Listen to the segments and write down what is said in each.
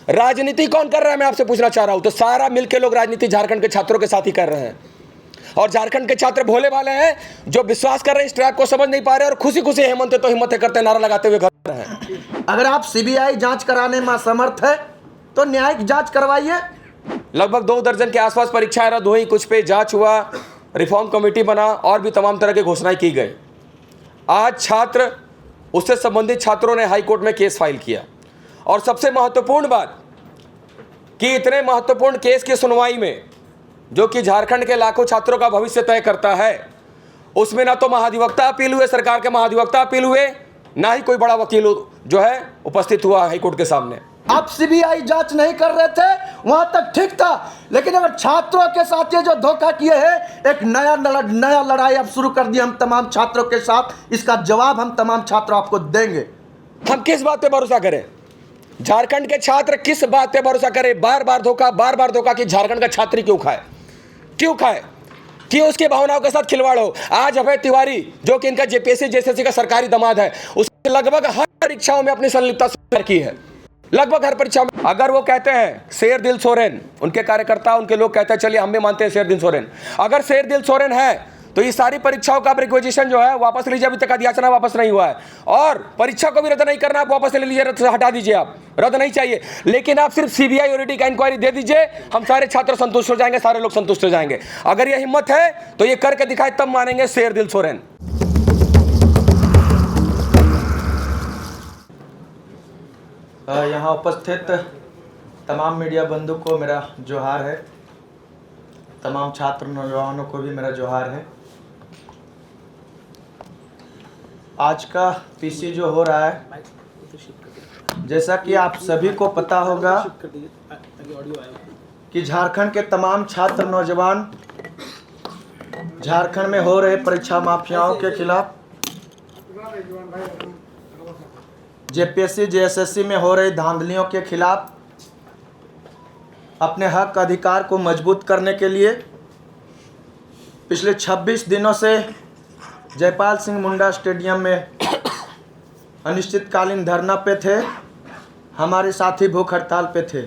राजनीति कौन कर रहा है मैं आपसे पूछना चाह रहा हूं। तो सारा मिलके लोग राजनीति झारखंड के छात्रों के साथ ही कर रहे हैं, और झारखंड के छात्र भोले वाले हैं जो विश्वास कर रहे हैं, इस ट्रैक को समझ नहीं पा रहे और खुशी खुशी हेमंत है तो हिम्मत है करते नारा लगाते हुए घर रहे हैं। अगर आप सीबीआई जांच कराने में असमर्थ है तो न्यायिक जांच करवाइए। लगभग 2 दर्जन के आसपास परीक्षाएं रद्द हुई, कुछ पे जांच हुआ, रिफॉर्म कमेटी बना और भी तमाम तरह की घोषणाएं की गई। आज छात्र, उससे संबंधित छात्रों ने हाई कोर्ट में केस फाइल किया, और सबसे महत्वपूर्ण बात कि इतने महत्वपूर्ण केस की सुनवाई में जो कि झारखंड के लाखों छात्रों का भविष्य तय करता है, उसमें ना तो महाधिवक्ता अपील हुए, सरकार के महाधिवक्ता अपील हुए, ना ही कोई बड़ा वकील जो है उपस्थित हुआ हाईकोर्ट के सामने। आप सीबीआई जांच नहीं कर रहे थे, वहां तक ठीक था, लेकिन अगर छात्रों के साथ ये जो धोखा किए हैं, एक नया लड़ाई अब शुरू कर दी हम तमाम छात्रों के साथ। इसका जवाब हम तमाम छात्र आपको देंगे। हम किस बात पे भरोसा करें? झारखंड के छात्र किस बात पे भरोसा करें? बार बार धोखा कि झारखंड का छात्र क्यों खाए, क्यों उसकी भावनाओं के साथ खिलवाड़ हो। आज अभय तिवारी जो कि इनका जेपीएससी का सरकारी दामाद है, उसने लगभग हर परीक्षाओं में अपनी संलिप्तता स्वीकार की है, लगभग हर परीक्षा में। अगर वो कहते हैं शेर दिल सोरेन, उनके कार्यकर्ता, उनके लोग कहते हैं चलिए हम भी मानते हैं शेर दिल सोरेन, अगर शेर दिल सोरेन है तो ये सारी परीक्षाओं का रिक्वेजिशन जो है वापस लीजिए, अभी तक याचना वापस नहीं हुआ है, और परीक्षा को भी रद्द नहीं करना, आप वापस ले लीजिए, रद्द से हटा दीजिए, आप रद्द नहीं चाहिए, लेकिन आप सिर्फ सीबीआई और ईडी का इंक्वायरी दे दीजिए, हम सारे छात्र संतुष्ट हो जाएंगे, सारे लोग संतुष्ट हो जाएंगे। अगर ये हिम्मत है तो ये करके दिखाए, तब मानेंगे शेर दिल सोरेन। यहाँ उपस्थित तमाम मीडिया बंधु को मेरा जोहार है, तमाम छात्र नौजवानों को भी मेरा जोहार है। आज का पीसी जो हो रहा है, जैसा कि आप सभी को पता होगा कि झारखंड के तमाम छात्र नौजवान झारखंड में हो रहे परीक्षा माफियाओं के खिलाफ, जेपीएससी जेएसएससी में हो रही धांधलियों के खिलाफ अपने हक अधिकार को मजबूत करने के लिए पिछले 26 दिनों से जयपाल सिंह मुंडा स्टेडियम में अनिश्चितकालीन धरना पे थे। हमारे साथी भूख हड़ताल पे थे,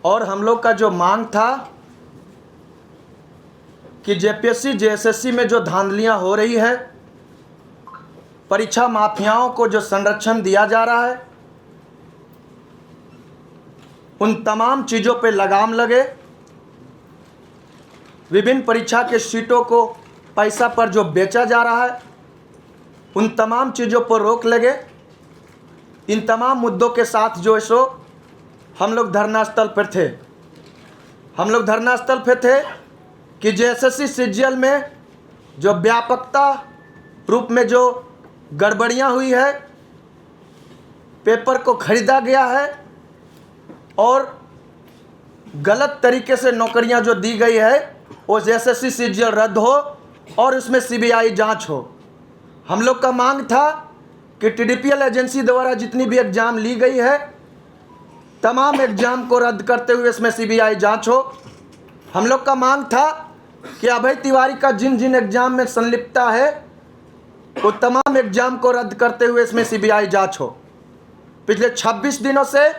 और हम लोग का जो मांग था कि जेपीएससी जेएसएससी में जो धांधलियां हो रही है, परीक्षा माफियाओं को जो संरक्षण दिया जा रहा है, उन तमाम चीज़ों पे लगाम लगे, विभिन्न परीक्षा के सीटों को पैसा पर जो बेचा जा रहा है, उन तमाम चीज़ों पर रोक लगे। इन तमाम मुद्दों के साथ जो है सो हम लोग धरना स्थल पर थे। हम लोग धरना स्थल पर थे कि जेएसएससी सीजीएल में जो व्यापकता रूप में जो गड़बड़ियां हुई है, पेपर को खरीदा गया है और गलत तरीके से नौकरियां जो दी गई है, वो जेएसएससी सीजीएल रद्द हो और उसमें सीबीआई जांच हो। हम लोग का मांग था कि टीडीपीएल एजेंसी द्वारा जितनी भी एग्ज़ाम ली गई है, तमाम एग्ज़ाम को रद्द करते हुए इसमें सीबीआई जांच हो। हम लोग का मांग था कि अभय तिवारी का जिन जिन एग्ज़ाम में संलिप्तता है, वो तमाम एग्ज़ाम को रद्द करते हुए इसमें सीबीआई जांच हो। पिछले 26 दिनों से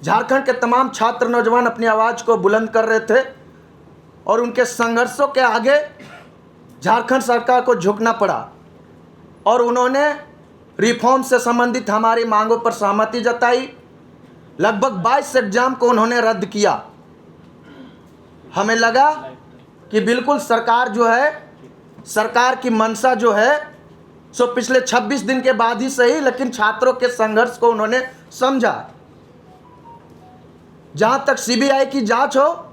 झारखंड के तमाम छात्र नौजवान अपनी आवाज़ को बुलंद कर रहे थे, और उनके संघर्षों के आगे झारखंड सरकार को झुकना पड़ा, और उन्होंने रिफॉर्म से संबंधित हमारी मांगों पर सहमति जताई। लगभग 22 एग्ज़ाम को उन्होंने रद्द किया। हमें लगा कि बिल्कुल सरकार जो है, सरकार की मंशा जो है सो पिछले 26 दिन के बाद ही सही, लेकिन छात्रों के संघर्ष को उन्होंने समझा। जहां तक सीबीआई की जांच हो,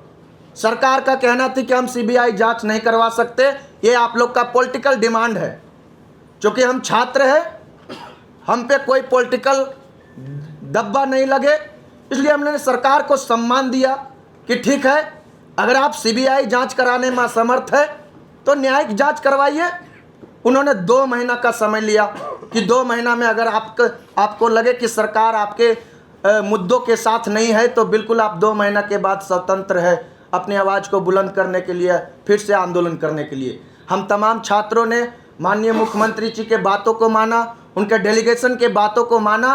सरकार का कहना था कि हम सीबीआई जांच नहीं करवा सकते, ये आप लोग का पॉलिटिकल डिमांड है। क्योंकि हम छात्र हैं, हम पे कोई पॉलिटिकल दब्बा नहीं लगे, इसलिए हमने सरकार को सम्मान दिया कि ठीक है, अगर आप सीबीआई जांच कराने में असमर्थ है तो न्यायिक जांच करवाइए। उन्होंने 2 महीना का समय लिया कि 2 महीना में अगर आपको लगे कि सरकार आपके मुद्दों के साथ नहीं है, तो बिल्कुल आप 2 महीना के बाद स्वतंत्र है अपनी आवाज़ को बुलंद करने के लिए, फिर से आंदोलन करने के लिए। हम तमाम छात्रों ने माननीय मुख्यमंत्री जी के बातों को माना, उनके डेलीगेशन के बातों को माना,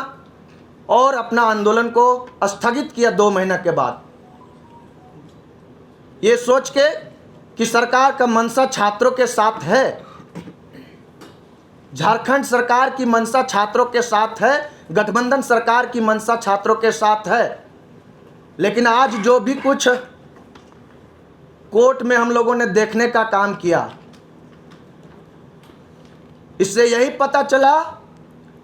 और अपना आंदोलन को स्थगित किया 2 महीने के बाद, ये सोच के कि सरकार का मंशा छात्रों के साथ है, झारखंड सरकार की मंशा छात्रों के साथ है, गठबंधन सरकार की मंशा छात्रों के साथ है। लेकिन आज जो भी कुछ कोर्ट में हम लोगों ने देखने का काम किया, इससे यही पता चला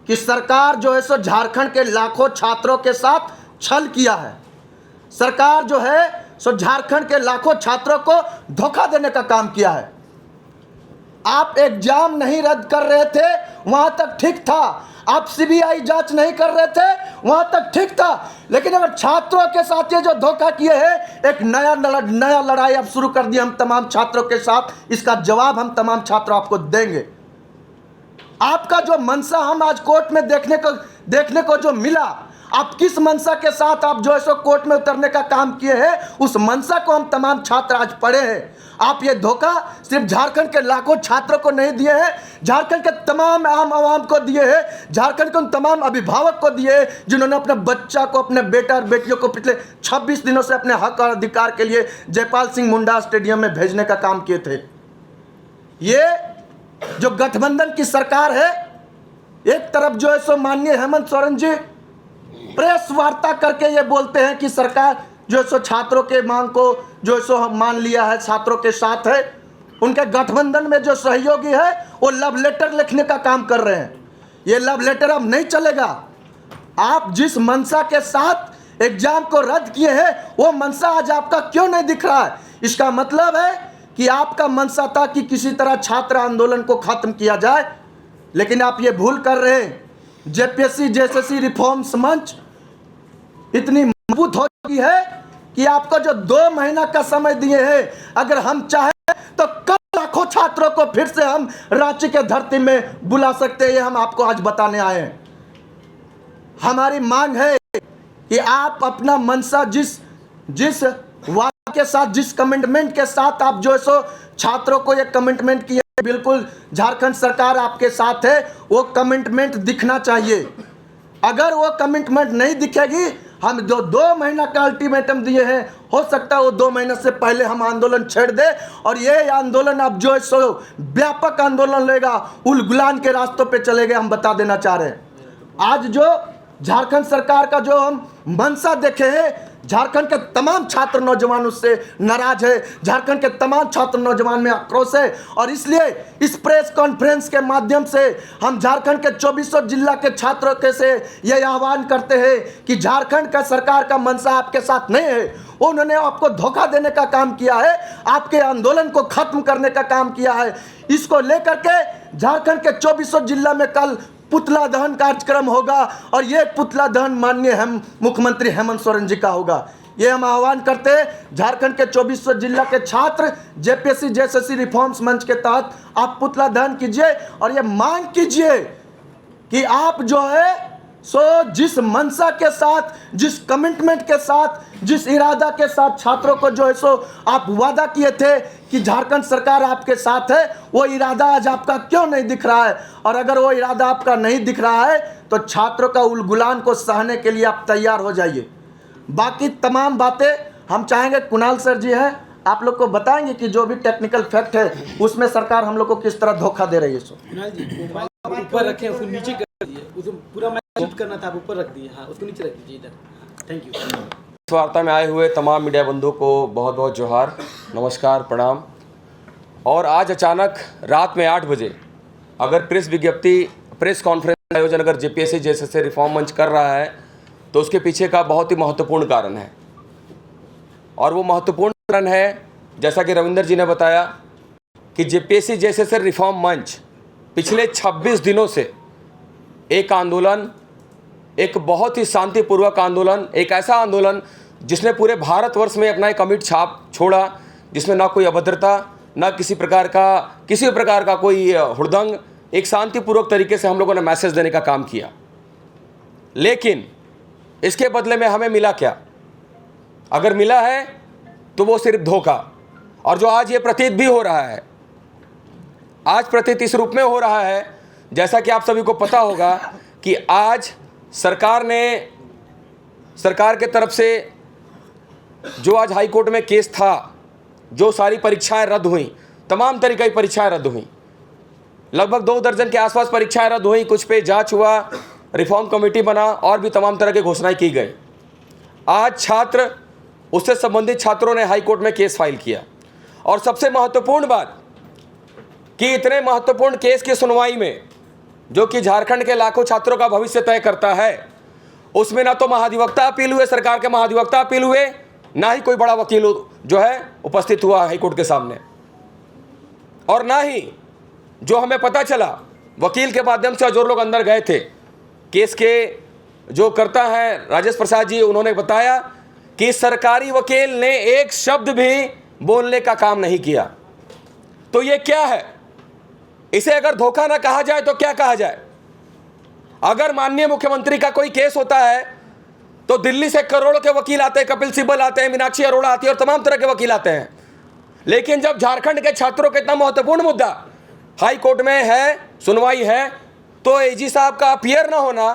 कि सरकार जो है सो झारखंड के लाखों छात्रों के साथ छल किया है। सरकार जो है सो झारखंड के लाखों छात्रों को धोखा देने का काम किया है। आप एग्जाम नहीं रद्द कर रहे थे, वहां तक ठीक था। आप सीबीआई जांच नहीं कर रहे थे, वहां तक ठीक था। लेकिन अगर छात्रों के साथ ये जो धोखा किए हैं, एक नया लड़ाई अब शुरू कर दी हम तमाम छात्रों के साथ। इसका जवाब हम तमाम छात्र आपको देंगे। आपका जो मंशा हम आज कोर्ट में देखने को जो मिला, आप किस मंशा के साथ आप जो है सो कोर्ट में उतरने का काम किए हैं, उस मंशा को हम तमाम छात्र आज पढ़े हैं। आप ये धोखा सिर्फ झारखंड के लाखों छात्रों को नहीं दिए हैं, झारखंड के तमाम आम आवाम को दिए हैं, झारखंड के उन तमाम अभिभावक को दिए हैं जिन्होंने अपने बच्चा को, अपने बेटा और बेटियों को पिछले 26 दिनों से अपने हक और अधिकार के लिए जयपाल सिंह मुंडा स्टेडियम में भेजने का काम किए थे। ये जो गठबंधन की सरकार है, एक तरफ जो है सो माननीय हेमंत सोरेन जी प्रेस वार्ता करके ये बोलते हैं कि सरकार जो है सो छात्रों के मांग को जो है सो मान लिया है, छात्रों के साथ है। उनके गठबंधन में जो सहयोगी है वो लव लेटर लिखने का काम कर रहे हैं। ये लव लेटर अब नहीं चलेगा। आप जिस मंशा के साथ एग्जाम को रद्द किए हैं, वो मंशा आज आपका क्यों नहीं दिख रहा है? इसका मतलब है कि आपका मंशा था कि किसी तरह छात्र आंदोलन को खत्म किया जाए, लेकिन आप ये भूल कर रहे हैं। जेपीएससी जेएसएससी रिफॉर्म्स मंच इतनी मजबूत हो चुकी है कि आपको जो 2 महीना का समय दिए हैं, अगर हम चाहें तो कल लाखों छात्रों को फिर से हम रांची के धरती में बुला सकते हैं। ये हम आपको आज बताने आए हैं। हमारी मांग है कि आप अपना मंशा जिस वादा के साथ, जिस कमिटमेंट के साथ आप जो है सो छात्रों को ये कमिटमेंट किया, बिल्कुल झारखंड सरकार आपके साथ है, वो कमिटमेंट दिखना चाहिए। अगर वो कमिटमेंट नहीं दिखेगी, हम जो 2 महीना का अल्टीमेटम दिए हैं, हो सकता है वो 2 महीने से पहले हम आंदोलन छेड़ दे और ये आंदोलन अब जो है सो व्यापक आंदोलन लेगा, उलगुलान के रास्तों पे चलेगा। हम बता देना चाह रहे हैं। आज जो झारखंड सरकार का जो हम मंशा देखे हैं, झारखंड के तमाम छात्र नौजवान उससे नाराज है, झारखंड के तमाम छात्र नौजवान में आक्रोश है। और इसलिए इस प्रेस कॉन्फ्रेंस के माध्यम से हम झारखंड के 2400 जिला के छात्रों के से यह आह्वान करते हैं कि झारखंड का सरकार का मंशा आपके साथ नहीं है। उन्होंने आपको धोखा देने का काम किया है, आपके आंदोलन को खत्म करने का काम किया है। इसको लेकर के झारखंड के 2400 जिला में कल पुतला दहन कार्यक्रम होगा और ये पुतला दहन माननीय मुख्यमंत्री हेमंत सोरेन जी का होगा। ये हम आह्वान करते हैं झारखंड के 2400 जिला के छात्र जेपीएससी जेएसएससी रिफॉर्म्स मंच के तहत आप पुतला दहन कीजिए और ये मांग कीजिए कि आप जो है सो जिस मंशा के साथ, जिस कमिटमेंट के साथ, जिस इरादा के साथ छात्रों को जो है सो आप वादा किए थे कि झारखंड सरकार आपके साथ है, वो इरादा आज आपका क्यों नहीं दिख रहा है? और अगर वो इरादा आपका नहीं दिख रहा है तो छात्रों का उलगुलान को सहने के लिए आप तैयार हो जाइए। बाकी तमाम बातें हम चाहेंगे कुणाल सर जी हैं, आप लोग को बताएंगे कि जो भी टेक्निकल फैक्ट है उसमें सरकार हम लोग को किस तरह धोखा दे रही है। सो कुणाल जी, मोबाइल ऊपर रखें, उसको नीचे कर दिए, उसको पूरा मैच करना था, ऊपर रख दिए। हाँ, उसको नीचे रख दीजिए इधर। Thank you. इस वार्ता में आए हुए तमाम मीडिया बंधुओं को बहुत बहुत जोहार, नमस्कार, प्रणाम। और आज अचानक रात में 8 बजे अगर प्रेस कॉन्फ्रेंस का आयोजन अगर जेपीएससी जेएसएससी रिफॉर्म मंच कर रहा है तो उसके पीछे का बहुत ही महत्वपूर्ण कारण है। और वो महत्वपूर्ण कारण है, जैसा कि रविंदर जी ने बताया, कि जेपीएससी जेएसएससी रिफॉर्म मंच पिछले 26 दिनों से एक आंदोलन, एक बहुत ही शांतिपूर्वक आंदोलन, एक ऐसा आंदोलन जिसने पूरे भारतवर्ष में अपना एक अमिट छाप छोड़ा, जिसमें ना कोई अभद्रता, ना किसी प्रकार का कोई हुड़दंग, एक शांतिपूर्वक तरीके से हम लोगों ने मैसेज देने का काम किया। लेकिन इसके बदले में हमें मिला क्या? अगर मिला है तो वो सिर्फ धोखा। और जो आज ये प्रतीत भी हो रहा है, आज प्रतीत इस रूप में हो रहा है, जैसा कि आप सभी को पता होगा कि आज सरकार ने सरकार के तरफ से जो आज हाई कोर्ट में केस था, जो सारी परीक्षाएं रद्द हुई, तमाम तरीके की परीक्षाएं रद्द हुई, लगभग 2 दर्जन के आसपास परीक्षाएं रद्द हुई, कुछ पे जांच हुआ, रिफॉर्म कमेटी बना और भी तमाम तरह की घोषणाएं की गई। आज छात्र, उससे संबंधित छात्रों ने हाई कोर्ट में केस फाइल किया और सबसे महत्वपूर्ण बात कि इतने महत्वपूर्ण केस की सुनवाई में, जो कि झारखंड के लाखों छात्रों का भविष्य तय करता है, उसमें ना तो महाधिवक्ता अपील हुए, सरकार के महाधिवक्ता अपील हुए, ना ही कोई बड़ा वकील जो है उपस्थित हुआ हाईकोर्ट के सामने, और ना ही जो हमें पता चला वकील के माध्यम से जो लोग अंदर गए थे, केस के जो करता है राजेश प्रसाद जी, उन्होंने बताया कि सरकारी वकील ने एक शब्द भी बोलने का काम नहीं किया। तो ये क्या है? इसे अगर धोखा ना कहा जाए तो क्या कहा जाए? अगर माननीय मुख्यमंत्री का कोई केस होता है तो दिल्ली से करोड़ों के वकील आते हैं, कपिल सिब्बल आते हैं, मीनाक्षी अरोड़ा आती है और तमाम तरह के वकील आते हैं। लेकिन जब झारखंड के छात्रों का इतना महत्वपूर्ण मुद्दा हाई कोर्ट में है, सुनवाई है, तो एजी साहब का अपीयर ना होना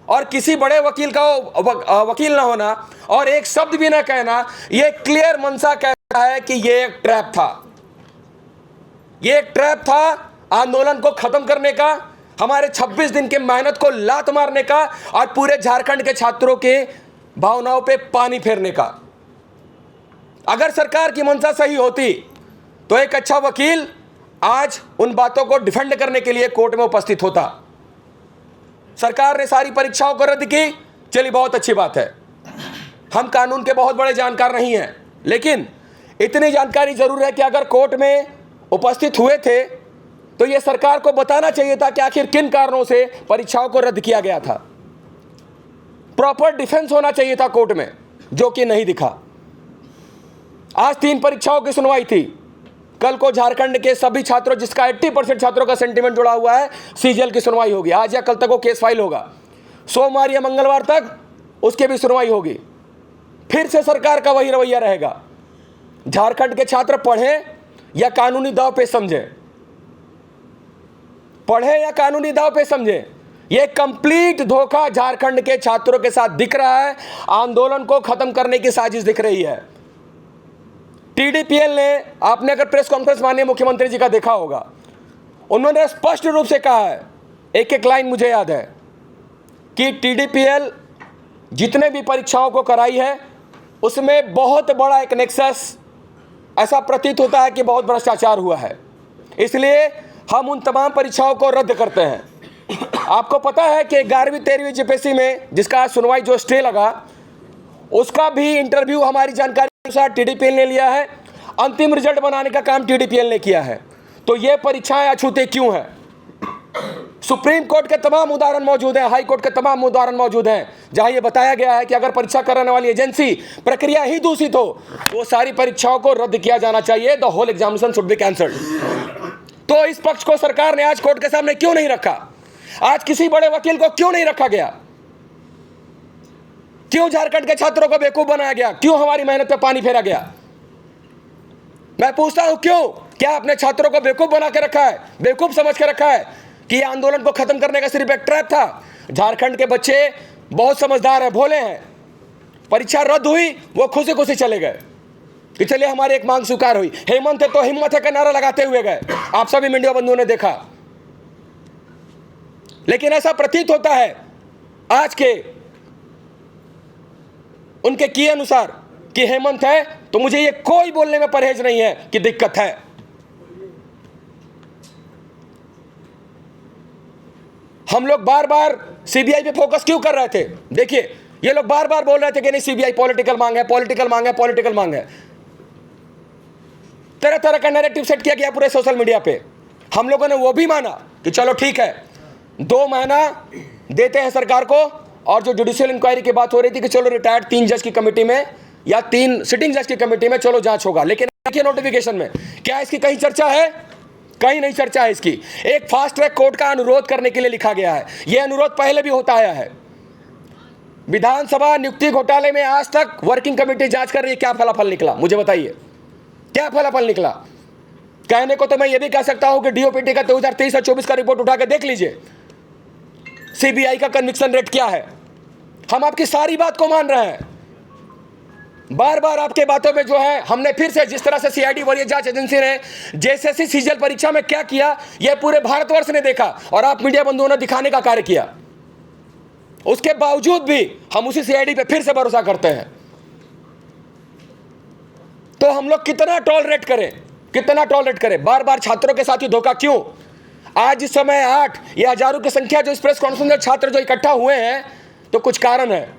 और किसी बड़े वकील का वकील ना होना और एक शब्द भी ना कहना, ये क्लियर मनसा कहता है कि ये एक ट्रैप था। ये एक ट्रैप था आंदोलन को खत्म करने का, हमारे 26 दिन के मेहनत को लात मारने का और पूरे झारखंड के छात्रों के भावनाओं पे पानी फेरने का। अगर सरकार की मंशा सही होती तो एक अच्छा वकील आज उन बातों को डिफेंड करने के लिए कोर्ट में उपस्थित होता। सरकार ने सारी परीक्षाओं को रद्द की, चलिए बहुत अच्छी बात है। हम कानून के बहुत बड़े जानकार नहीं हैं, लेकिन इतनी जानकारी जरूर है कि अगर कोर्ट में उपस्थित हुए थे तो यह सरकार को बताना चाहिए था कि आखिर किन कारणों से परीक्षाओं को रद्द किया गया था। प्रॉपर डिफेंस होना चाहिए था कोर्ट में, जो कि नहीं दिखा। आज 3 परीक्षाओं की सुनवाई थी। कल को झारखंड के सभी छात्रों, जिसका 80% छात्रों का सेंटीमेंट जुड़ा हुआ है, सीजीएल की सुनवाई होगी। आज या कल तक वो केस फाइल होगा। सोमवार या मंगलवार तक उसकी भी सुनवाई होगी। फिर से सरकार का वही रवैया रहेगा। झारखंड के छात्र पढ़ें या कानूनी दांव पे समझें, पढ़ें या कानूनी दांव पे समझें, यह कंप्लीट धोखा झारखंड के छात्रों के साथ दिख रहा है। आंदोलन को खत्म करने की साजिश दिख रही है। टीडीपीएल ने, आपने अगर प्रेस कॉन्फ्रेंस माननीय मुख्यमंत्री जी का देखा होगा, उन्होंने स्पष्ट रूप से कहा है, एक एक लाइन मुझे याद है, कि टीडीपीएल जितने भी परीक्षाओं को कराई है उसमें बहुत बड़ा एक नेक्सस, ऐसा प्रतीत होता है कि बहुत भ्रष्टाचार हुआ है, इसलिए हम उन तमाम परीक्षाओं को रद्द करते हैं। आपको पता है कि 11वीं 13वीं जेपीएससी में जिसका सुनवाई जो स्टे लगा, उसका भी इंटरव्यू हमारी जानकारी के अनुसार टीडीपीएल ने लिया है। अंतिम रिजल्ट बनाने का काम टीडीपीएल ने किया है। तो ये परीक्षाएं अछूते क्यों हैं? सुप्रीम कोर्ट के तमाम उदाहरण मौजूद हैं, हाई कोर्ट के तमाम उदाहरण मौजूद हैं, जहां ये बताया गया है कि अगर परीक्षा कराने वाली एजेंसी प्रक्रिया ही दूषित हो तो सारी परीक्षाओं को रद्द किया जाना चाहिए। The whole examination should be cancelled. तो इस पक्ष को सरकार ने आज कोर्ट के सामने क्यों नहीं रखा? आज किसी बड़े वकील को क्यों नहीं रखा गया? क्यों झारखंड के छात्रों को बेवकूफ बनाया गया? क्यों हमारी मेहनत पे पानी फेरा गया? मैं पूछता हूं, क्यों? क्या अपने छात्रों को बेवकूफ बना के रखा है, बेवकूफ समझ के रखा है कि ये आंदोलन को खत्म करने का सिर्फ एक ट्रैप था? झारखंड के बच्चे बहुत समझदार हैं, भोले हैं। परीक्षा रद्द हुई, वो खुशी खुशी चले गए कि चलिए हमारी एक मांग स्वीकार हुई। हेमंत है तो हिम्मत है का नारा लगाते हुए गए। आप सभी मीडिया बंधुओं ने देखा। लेकिन ऐसा प्रतीत होता है आज के उनके किए अनुसार कि हेमंत है तो मुझे ये कोई बोलने में परहेज नहीं है कि दिक्कत है। हम लोग बार बार सीबीआई पे फोकस क्यों कर रहे थे? देखिए, ये लोग बार बार बोल रहे थे कि नहीं सीबीआई पॉलिटिकल मांग है, पॉलिटिकल मांग है, पॉलिटिकल मांग है। तरह तरह का नैरेटिव सेट किया गया पूरे सोशल मीडिया पे। हम लोगों ने वो भी माना कि चलो ठीक है, 2 महीना देते हैं सरकार को। और जो जुडिशियल इंक्वायरी की बात हो रही थी कि चलो रिटायर्ड 3 जज की कमेटी में या 3 सिटिंग जज की कमेटी में चलो जांच होगा, लेकिन देखिए नोटिफिकेशन में क्या इसकी कहीं चर्चा है? कहीं नहीं चर्चा है इसकी। एक फास्ट ट्रैक कोर्ट का अनुरोध करने के लिए लिखा गया है। यह अनुरोध पहले भी होता आया है। विधानसभा नियुक्ति घोटाले में आज तक वर्किंग कमेटी जांच कर रही है। क्या फलाफल निकला? मुझे बताइए, क्या फलाफल निकला? कहने को तो मैं ये भी कह सकता हूं कि डीओपीटी का 2023 और 24 का रिपोर्ट उठा के देख लीजिए, सीबीआई का कन्विक्शन रेट क्या है। हम आपकी सारी बात को मान रहे हैं। बार बार आपके बातों में जो है, हमने फिर से जिस तरह से सीआईडी वरीय जांच एजेंसी ने जेएसएससी सीजीएल परीक्षा में क्या किया, यह पूरे भारतवर्ष ने देखा और आप मीडिया बंधुओं ने दिखाने का कार्य किया। उसके बावजूद भी हम उसी सीआईडी पे फिर से भरोसा करते हैं। तो हम लोग कितना टॉलरेट करें, कितना टॉलरेट करें? बार बार छात्रों के साथ ही धोखा क्यों? आज इस समय 8 या हजारों की संख्या जो इस प्रेस कॉन्फ्रेंस में छात्र जो इकट्ठा हुए हैं, तो कुछ कारण है।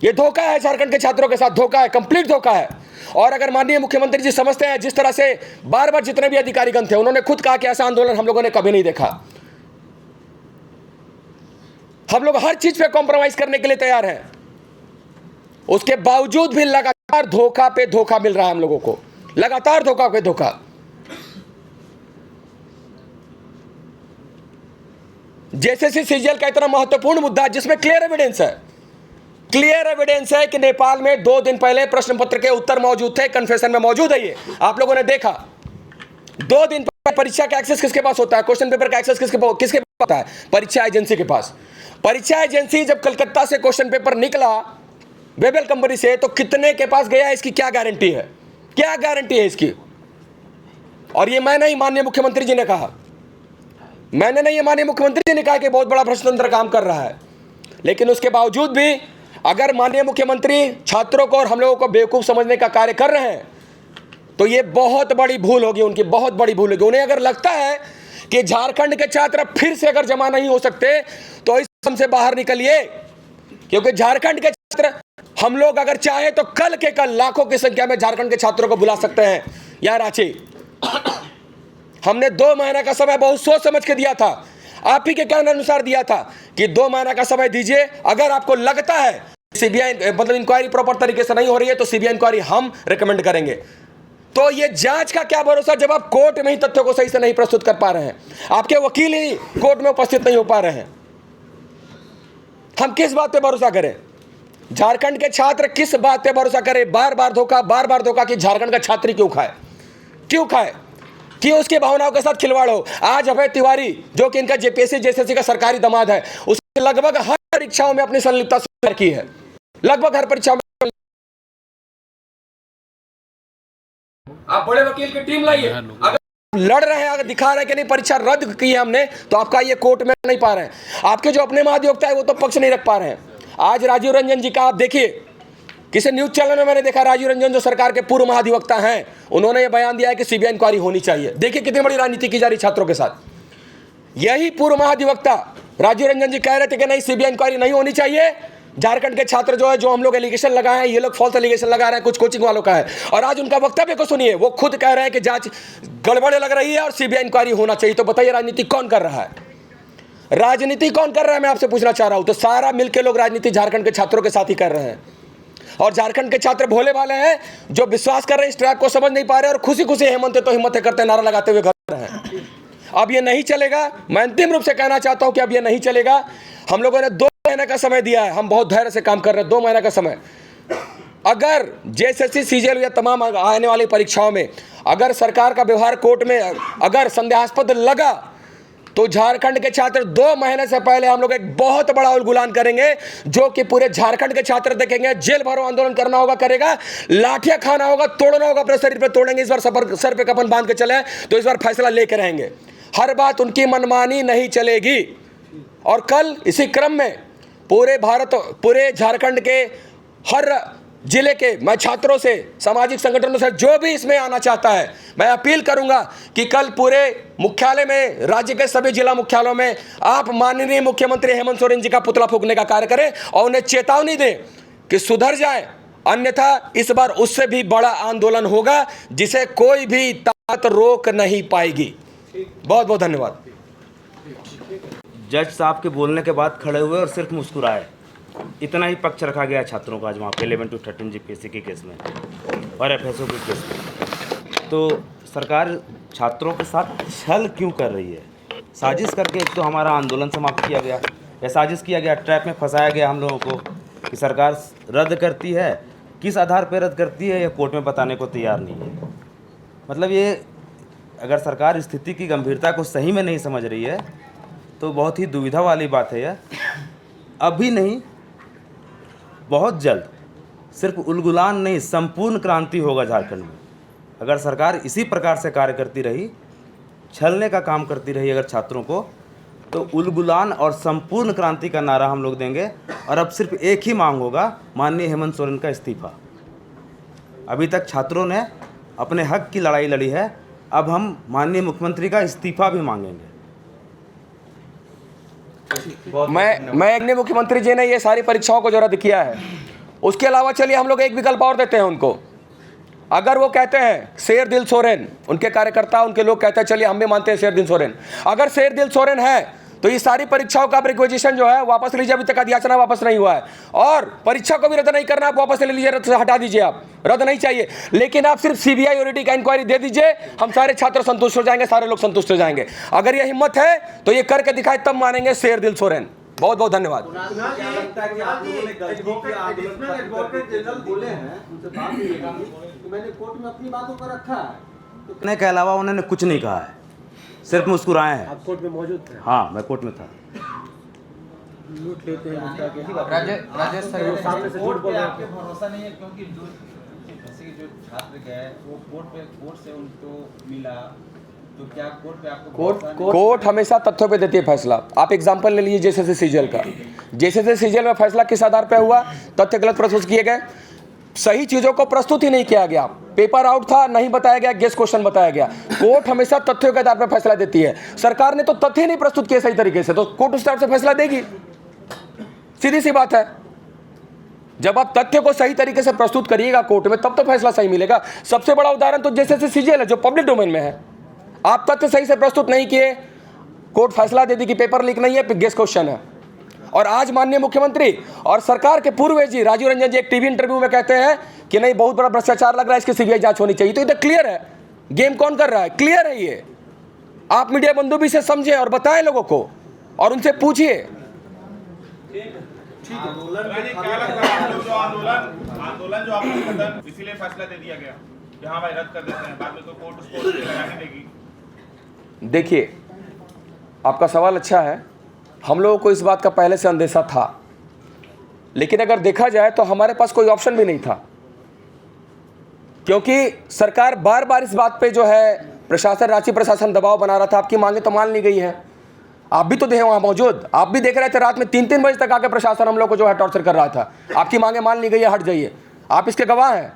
यह धोखा है, झारखंड के छात्रों के साथ धोखा है, कंप्लीट धोखा है। और अगर माननीय मुख्यमंत्री जी समझते हैं, जिस तरह से बार बार जितने भी अधिकारीगण थे उन्होंने खुद कहा कि ऐसा आंदोलन हम लोगों ने कभी नहीं देखा। हम लोग हर चीज पे कॉम्प्रोमाइज करने के लिए तैयार हैं, उसके बावजूद भी लगातार धोखा पे धोखा मिल रहा है हम लोगों को, लगातार धोखा पे धोखा। जेएसएससी सीजीएल का इतना महत्वपूर्ण मुद्दा जिसमें क्लियर एविडेंस है कि नेपाल में 2 दिन पहले प्रश्न पत्र के उत्तर मौजूद थे, कन्फेशन में मौजूद है। ये आप लोगों ने देखा। 2 दिन पहले परीक्षा का एक्सेस किसके पास होता है? क्वेश्चन पेपर का एक्सेस किसके पास होता है? परीक्षा एजेंसी के पास। परीक्षा एजेंसी जब कलकत्ता से क्वेश्चन पेपर निकला वेबल कंपनी से, तो कितने के पास गया, इसकी क्या गारंटी है? क्या गारंटी है इसकी? और ये मैं नहीं, माननीय मुख्यमंत्री जी ने कहा, मैंने नहीं, ये माननीय मुख्यमंत्री जी ने कहा कि बहुत बड़ा भ्रष्टतंत्र काम कर रहा है। लेकिन उसके बावजूद भी अगर माननीय मुख्यमंत्री छात्रों को और हम लोगों को बेवकूफ समझने का कार्य कर रहे हैं, तो ये बहुत बड़ी भूल होगी उनकी, बहुत बड़ी भूल होगी। उन्हें अगर लगता है कि झारखंड के छात्र फिर से अगर जमा नहीं हो सकते, तो इस भ्रम से बाहर निकलिए, क्योंकि झारखंड के छात्र हम लोग अगर चाहे तो कल के कल लाखों की संख्या में झारखंड के छात्रों को बुला सकते हैं। यार रांची, हमने 2 महीने का समय बहुत सोच समझ के दिया था, आप ही के कहने अनुसार दिया था कि 2 महीने का समय दीजिए। अगर आपको लगता है सीबीआई मतलब इंक्वायरी प्रॉपर तरीके से नहीं हो रही है, तो सीबीआई इंक्वायरी हम रेकमेंड करेंगे। तो ये जांच का क्या भरोसा जब आप कोर्ट में ही तथ्यों को सही से नहीं प्रस्तुत कर पा रहे हैं, आपके वकील ही कोर्ट में उपस्थित नहीं हो पा रहे हैं। हम किस बात पे भरोसा करें? झारखंड के छात्र किस बात पे भरोसा करें? बार बार धोखा कि झारखंड का छात्र क्यों खाए, क्यों उसकी भावनाओं के साथ खिलवाड़ हो। आज अभय तिवारी जो कि इनका जेएसएससी का सरकारी दामाद है, उसने लगभग हर परीक्षाओं में अपनी संलिप्तता स्वीकार की है, लगभग हर परीक्षा में। आप बड़े वकील की टीम लाइए, अगर लड़ रहे हैं, अगर दिखा रहे हैं कि नहीं परीक्षा रद्द की है हमने, तो आपका ये कोर्ट में नहीं पा रहे हैं। आपके जो अपने महाधिवक्ता है वो तो पक्ष नहीं रख पा रहे हैं। आज राजीव रंजन जी का आप देखिए, किसी न्यूज चैनल में मैंने देखा, राजीव रंजन जो सरकार के पूर्व महाधिवक्ता हैं, उन्होंने ये बयान दिया है कि सीबीआई इंक्वायरी होनी चाहिए। देखिए कितनी बड़ी राजनीति की जा रही छात्रों के साथ। यही पूर्व महाधिवक्ता राजीव रंजन जी कह रहे थे कि नहीं, सीबीआई इंक्वायरी नहीं होनी चाहिए। झारखंड के छात्र जो है, जो हम लोग एलिगेशन लगाए हैं, ये लोग फॉल्स एलिगेशन लगा रहे हैं, कुछ कोचिंग वालों का है। और आज उनका वक्तव्य को सुनिए, वो खुद कह रहे हैं कि जांच गड़बड़ लग रही है और सीबीआई इंक्वायरी होना चाहिए। तो बताइए राजनीति कौन कर रहा है? राजनीति कौन कर रहा है, मैं आपसे पूछना चाह रहा हूं। तो सारा मिलकर लोग राजनीति झारखंड के छात्रों के साथ ही कर रहे हैं। और झारखंड के छात्र भोले वाले हैं, जो विश्वास कर रहे हैं, इस ट्रैक को समझ नहीं पा रहे और खुशी खुशी हेमंत है तो हिम्मत है करते नारा लगाते हुए घर रहे हैं। अब ये नहीं चलेगा। मैं अंतिम रूप से कहना चाहता हूं कि अब ये नहीं चलेगा। हम लोगों ने 2 महीने का समय दिया है, हम बहुत धैर्य से काम कर रहे हैं। 2 महीने का समय, अगर जेएसएससी सीजीएल या तमाम आने वाली परीक्षाओं में अगर सरकार का व्यवहार कोर्ट में अगर संदेहास्पद लगा, तो झारखंड के छात्र 2 महीने से पहले हम लोग एक बहुत बड़ा उलगुलान करेंगे, जो कि पूरे झारखंड के छात्र देखेंगे। जेल भरो आंदोलन करना होगा, करेगा, लाठियां खाना होगा, तोड़ना होगा, अपने शरीर पे तोड़ेंगे। इस बार सर पे कफन बांध के चले, तो इस बार फैसला लेकर रहेंगे। हर बात उनकी मनमानी नहीं चलेगी। और कल इसी क्रम में पूरे झारखंड के हर जिले के मैं छात्रों से, सामाजिक संगठनों से, जो भी इसमें आना चाहता है, मैं अपील करूंगा कि कल पूरे मुख्यालय में, राज्य के सभी जिला मुख्यालयों में आप माननीय मुख्यमंत्री हेमंत सोरेन जी का पुतला फूंकने का कार्य करें और उन्हें चेतावनी दें कि सुधर जाए, अन्यथा इस बार उससे भी बड़ा आंदोलन होगा जिसे कोई भी ताकत रोक नहीं पाएगी। बहुत बहुत धन्यवाद। जज साहब के बोलने के बाद खड़े हुए और सिर्फ मुस्कुराए, इतना ही पक्ष रखा गया छात्रों का आज वहाँ पे 11 to 13 जीपीएससी के केस में और एफएसओ के केस में। तो सरकार छात्रों के साथ छल क्यों कर रही है? साजिश करके एक तो हमारा आंदोलन समाप्त किया गया, या साजिश किया गया, ट्रैप में फंसाया गया हम लोगों को कि सरकार रद्द करती है, किस आधार पर रद्द करती है, या कोर्ट में बताने को तैयार नहीं है। मतलब ये, अगर सरकार स्थिति की गंभीरता को सही में नहीं समझ रही है, तो बहुत ही दुविधा वाली बात है यह। अभी नहीं, बहुत जल्द सिर्फ उलगुलान नहीं, संपूर्ण क्रांति होगा झारखंड में। अगर सरकार इसी प्रकार से कार्य करती रही, छलने का काम करती रही अगर छात्रों को, तो उलगुलान और संपूर्ण क्रांति का नारा हम लोग देंगे। और अब सिर्फ एक ही मांग होगा, माननीय हेमंत सोरेन का इस्तीफा। अभी तक छात्रों ने अपने हक की लड़ाई लड़ी है, अब हम माननीय मुख्यमंत्री का इस्तीफा भी मांगेंगे। मैं एक मुख्यमंत्री जी ने ये सारी परीक्षाओं को जो रद्द किया है, उसके अलावा चलिए हम लोग एक विकल्प और देते हैं उनको। अगर वो कहते हैं शेर दिल सोरेन, उनके कार्यकर्ता उनके लोग कहते हैं चलिए हम भी मानते हैं शेर दिल सोरेन, अगर शेर दिल सोरेन है तो ये सारी परीक्षाओं का रिक्वेजिशन जो है वापस लीजिए, अभी तक याचना वापस नहीं हुआ है। और परीक्षा को भी रद्द नहीं करना, आप वापस ले लीजिए, रद्द से हटा दीजिए, आप रद्द नहीं चाहिए। लेकिन आप सिर्फ सीबीआई और ईडी का इंक्वायरी दे दीजिए, हम सारे छात्र संतुष्ट हो जाएंगे, सारे लोग संतुष्ट हो जाएंगे। अगर ये हिम्मत है तो ये करके दिखाए, तब मानेंगे शेर दिल सोरेन। बहुत बहुत धन्यवाद। कहने के अलावा उन्होंने कुछ नहीं कहा है, सिर्फ मुस्कुराए हैं। आप कोर्ट में मौजूद थे? हाँ, मैं कोर्ट में था। लूट लेते हैं राजेश सर, सामने से झूठ बोल रहे आपके भरोसा नहीं है, क्योंकि जो छात्र गए वो कोर्ट से उनको मिला, तो क्या कोर्ट पे आपको कोर्ट हमेशा तथ्यों पे देती है फैसला। आप एग्जांपल ले लीजिए जेएसएससी सीजीएल का। जेएसएससी सीजीएल में फैसला किस आधार पे हुआ? तथ्य गलत प्रस्तुत किए गए, सही चीजों को प्रस्तुत ही नहीं किया गया, पेपर आउट था, नहीं बताया गया, गेस क्वेश्चन बताया गया। कोर्ट हमेशा तथ्यों के आधार पर फैसला देती है। सरकार ने तो तथ्य नहीं प्रस्तुत किए सही तरीके से, तो कोर्ट उस तरफ से फैसला देगी, सीधी सी बात है। जब आप तथ्य को सही तरीके से प्रस्तुत करिएगा कोर्ट में, तब तो फैसला सही मिलेगा। सबसे बड़ा उदाहरण तो जेएसएससी सीजीएल है, जो पब्लिक डोमेन में है। आप तथ्य सही से प्रस्तुत नहीं किए, कोर्ट फैसला दे दी कि पेपर लीक नहीं है, गेस क्वेश्चन है। और आज माननीय मुख्यमंत्री और सरकार के पूर्व जी राजीव रंजन जी एक टीवी इंटरव्यू में कहते हैं कि नहीं, बहुत बड़ा भ्रष्टाचार लग रहा है, इसकी सीबीआई जांच होनी चाहिए। तो ये तो क्लियर है, गेम कौन कर रहा है, क्लियर है ये। आप मीडिया बंधु भी से समझें और बताएं लोगों को, और उनसे पूछिए। आंदोलन जो आपने खत्म, इसीलिए फैसला दे दिया गया कि हाँ भाई रद्द कर देते हैं, बाद में तो कोर्ट उसको लगाने देगी। देखिए, आपका सवाल अच्छा है। हम लोगों को इस बात का पहले से अंदेशा था, लेकिन अगर देखा जाए तो हमारे पास कोई ऑप्शन भी नहीं था, क्योंकि सरकार बार बार इस बात पे जो है प्रशासन, राज्य प्रशासन दबाव बना रहा था। आपकी मांगे तो मान ली गई है, आप भी तो थे वहाँ मौजूद, आप भी देख रहे थे रात में 3-3 बजे तक आके प्रशासन हम लोग को जो है टॉर्चर कर रहा था। आपकी मांगे मान ली गई है, हट जाइए, आप इसके गवाह हैं।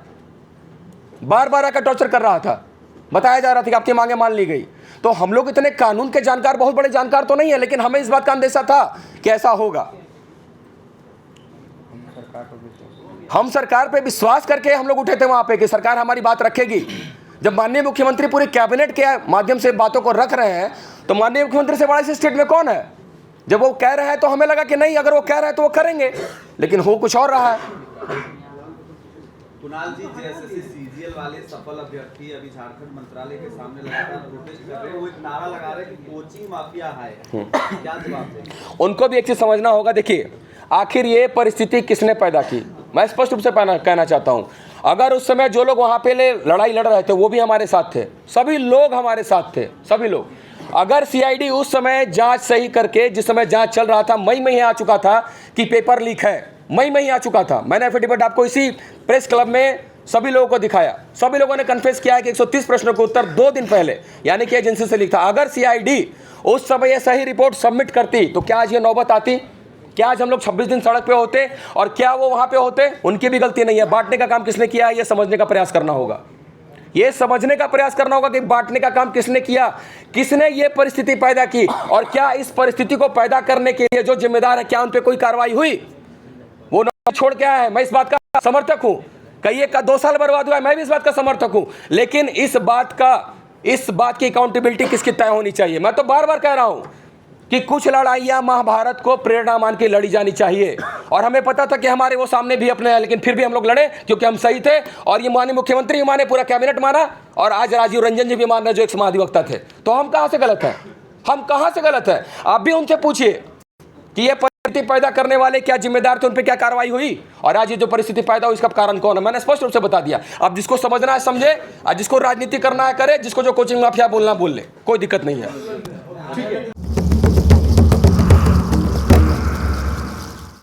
बार बार आकर टॉर्चर कर रहा था, बताया जा रहा था कि आपकी मांगे मान ली गई। तो हम लोग इतने कानून के जानकार, बहुत बड़े जानकार तो नहीं है, लेकिन हमें इस बात का अंदेशा था कि ऐसा होगा। हम सरकार पे विश्वास करके हम लोग उठे थे वहां पे कि सरकार हमारी बात रखेगी। जब माननीय मुख्यमंत्री पूरे कैबिनेट के माध्यम से बातों को रख रहे हैं, तो माननीय मुख्यमंत्री से बड़ा इस स्टेट में कौन है? जब वो कह रहे हैं तो हमें लगा कि नहीं, अगर वो कह रहे हैं तो वो करेंगे, लेकिन हो कुछ और रहा है। कुणाल जी, जेएसएससी सीजीएल वाले सफल अभ्यर्थी अभी झारखंड मंत्रालय के सामने लगातार प्रोटेस्ट कर रहे हैं, वो एक नारा लगा रहे हैं कि कोचिंग माफिया है, क्या जवाब दें? उनको भी एक चीज समझना होगा। देखिए, आखिर ये परिस्थिति किसने पैदा की, मैं स्पष्ट रूप से कहना चाहता हूं। अगर उस समय जो लोग वहां पे लड़ाई लड़ रहे थे वो भी हमारे साथ थे, सभी लोग हमारे साथ थे, सभी लोग। अगर सीआईडी उस समय जांच सही करके, जिस समय जांच चल रहा था, मई में ही आ चुका था कि पेपर लीक है, मई में ही आ चुका था। मैंने एफिडेविट आपको इसी प्रेस क्लब में सभी लोगों को दिखाया, सभी लोगों ने कन्फेस किया है कि 130 प्रश्नों के उत्तर 2 दिन पहले यानी कि एजेंसी से लीक था। अगर सीआईडी उस समय ये सही रिपोर्ट सबमिट करती तो क्या आज ये नौबत आती? क्या आज हम लोग 26 दिन सड़क पे होते? और क्या वो वहां पे होते? उनकी भी गलती नहीं है। बांटने का काम किसने किया है, ये समझने का प्रयास करना होगा। ये समझने का प्रयास करना होगा कि बांटने का काम किसने किया, किसने ये परिस्थिति पैदा की, और क्या इस परिस्थिति को पैदा करने के लिए जो जिम्मेदार है, क्या उन पे कोई कार्रवाई हुई? वो छोड़ के आया है। मैं इस बात का समर्थक हूं। कई का 2 साल बर्बाद हुआ है, मैं भी इस बात का समर्थक हूं, लेकिन इस बात की अकाउंटेबिलिटी किसकी तय होनी चाहिए। मैं तो बार बार कह रहा हूं कि कुछ लड़ाइयां महाभारत को प्रेरणा मान के लड़ी जानी चाहिए, और हमें पता था कि हमारे वो सामने भी अपने हैं, लेकिन फिर भी हम लोग लड़े क्योंकि हम सही थे। और ये माननीय मुख्यमंत्री माने, पूरा कैबिनेट माना, और आज राजीव रंजन जी भी मान रहे जो एक महाधिवक्ता थे। तो हम कहां से गलत हैं? हम कहां से गलत है? आप भी उनसे पूछिए कि ये परिस्थिति पैदा करने वाले क्या जिम्मेदार थे, उन पर क्या कार्रवाई हुई, और आज ये जो परिस्थिति पैदा हुई इसका कारण कौन है? मैंने स्पष्ट रूप से बता दिया। अब जिसको समझना है समझे, और जिसको राजनीति करना है करे, जिसको जो कोचिंग माफिया बोलना बोल ले, कोई दिक्कत नहीं है। ठीक है।